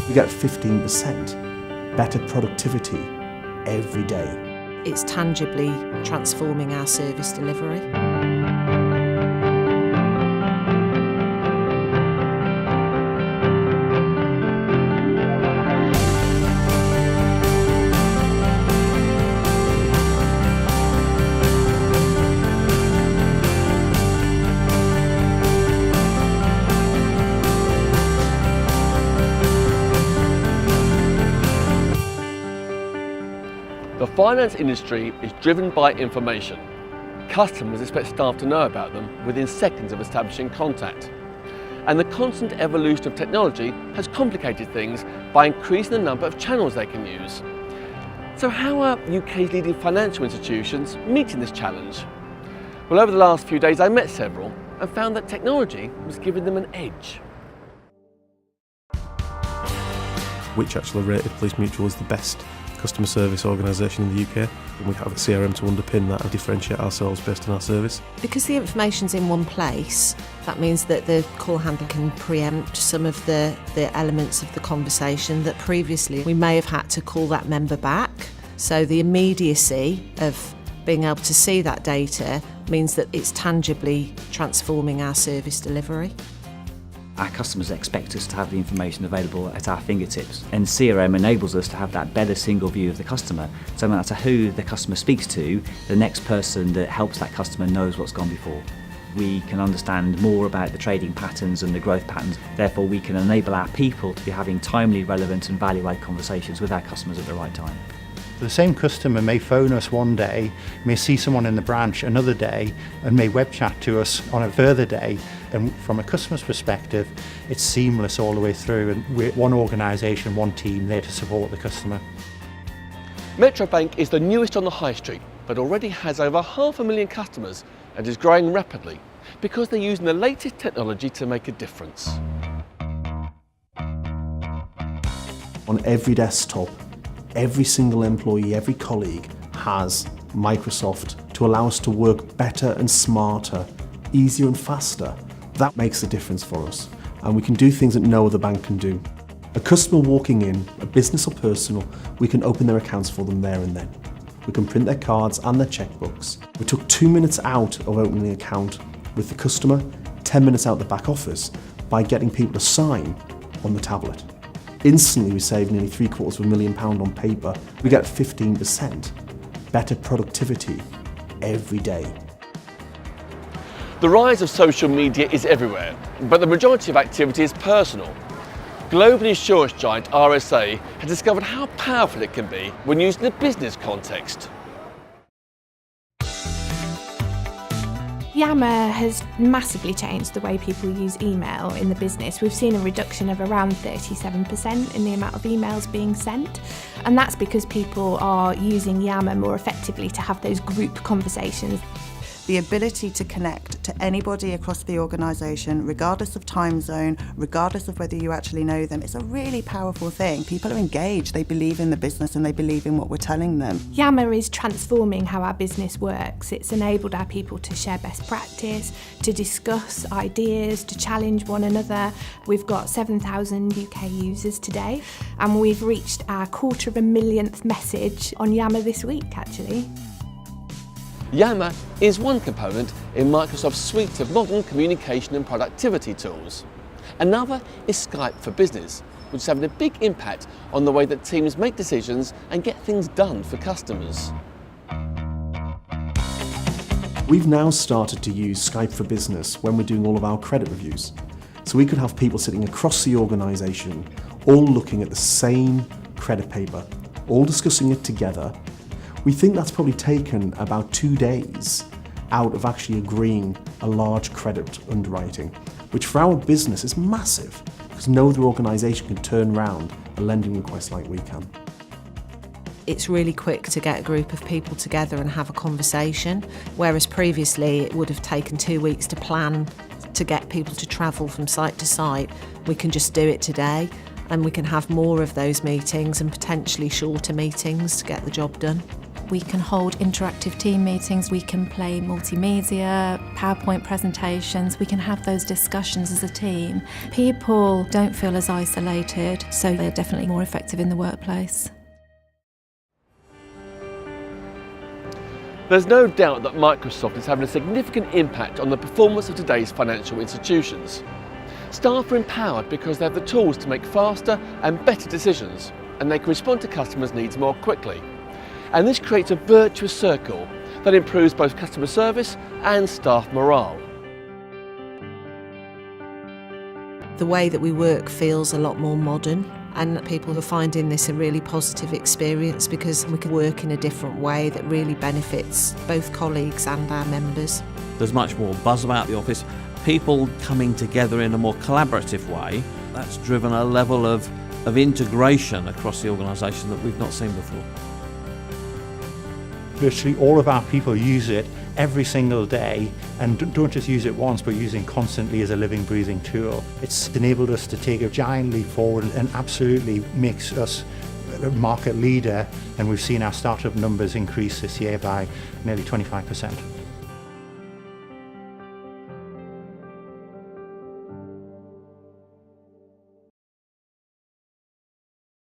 we get 15% better productivity every day. It's tangibly transforming our service delivery. The finance industry is driven by information. Customers expect staff to know about them within seconds of establishing contact. And the constant evolution of technology has complicated things by increasing the number of channels they can use. So how are UK's leading financial institutions meeting this challenge? Well, over the last few days I met several and found that technology was giving them an edge. Which actually rated Police Mutual as the best customer service organisation in the UK, and we have a CRM to underpin that and differentiate ourselves based on our service. Because the information's in one place, that means that the call handler can preempt some of the elements of the conversation that previously we may have had to call that member back. So the immediacy of being able to see that data means that it's tangibly transforming our service delivery. Our customers expect us to have the information available at our fingertips, and CRM enables us to have that better single view of the customer. So no matter who the customer speaks to, the next person that helps that customer knows what's gone before. We can understand more about the trading patterns and the growth patterns, therefore we can enable our people to be having timely, relevant and value-add conversations with our customers at the right time. The same customer may phone us one day, may see someone in the branch another day, and may web chat to us on a further day. And from a customer's perspective, it's seamless all the way through, and we're one organisation, one team there to support the customer. Metro Bank is the newest on the high street, but already has over 500,000 customers and is growing rapidly because they're using the latest technology to make a difference. On every desktop, every single employee, every colleague has Microsoft to allow us to work better and smarter, easier and faster. That makes a difference for us, and we can do things that no other bank can do. A customer walking in, a business or personal, we can open their accounts for them there and then. We can print their cards and their checkbooks. We took 2 minutes out of opening the account with the customer, 10 minutes out the back office by getting people to sign on the tablet. Instantly we saved nearly £750,000 on paper. We get 15% better productivity every day. The rise of social media is everywhere, but the majority of activity is personal. Global insurance giant RSA has discovered how powerful it can be when used in a business context. Yammer has massively changed the way people use email in the business. We've seen a reduction of around 37% in the amount of emails being sent, and that's because people are using Yammer more effectively to have those group conversations. The ability to connect to anybody across the organisation, regardless of time zone, regardless of whether you actually know them, it's a really powerful thing. People are engaged, they believe in the business and they believe in what we're telling them. Yammer is transforming how our business works. It's enabled our people to share best practice, to discuss ideas, to challenge one another. We've got 7,000 UK users today, and we've reached our 250,000th message on Yammer this week, actually. Yammer is one component in Microsoft's suite of modern communication and productivity tools. Another is Skype for Business, which is having a big impact on the way that teams make decisions and get things done for customers. We've now started to use Skype for Business when we're doing all of our credit reviews. So we could have people sitting across the organisation, all looking at the same credit paper, all discussing it together. We think that's probably taken about 2 days out of actually agreeing a large credit underwriting, which for our business is massive, because no other organisation can turn around a lending request like we can. It's really quick to get a group of people together and have a conversation, whereas previously it would have taken 2 weeks to plan to get people to travel from site to site. We can just do it today, and we can have more of those meetings and potentially shorter meetings to get the job done. We can hold interactive team meetings, we can play multimedia, PowerPoint presentations, we can have those discussions as a team. People don't feel as isolated, so they're definitely more effective in the workplace. There's no doubt that Microsoft is having a significant impact on the performance of today's financial institutions. Staff are empowered because they have the tools to make faster and better decisions, and they can respond to customers' needs more quickly. And this creates a virtuous circle that improves both customer service and staff morale. The way that we work feels a lot more modern, and people are finding this a really positive experience because we can work in a different way that really benefits both colleagues and our members. There's much more buzz about the office, people coming together in a more collaborative way. That's driven a level of integration across the organisation that we've not seen before. Virtually all of our people use it every single day, and don't just use it once, but using constantly as a living, breathing tool. It's enabled us to take a giant leap forward and absolutely makes us a market leader, and we've seen our startup numbers increase this year by nearly 25%.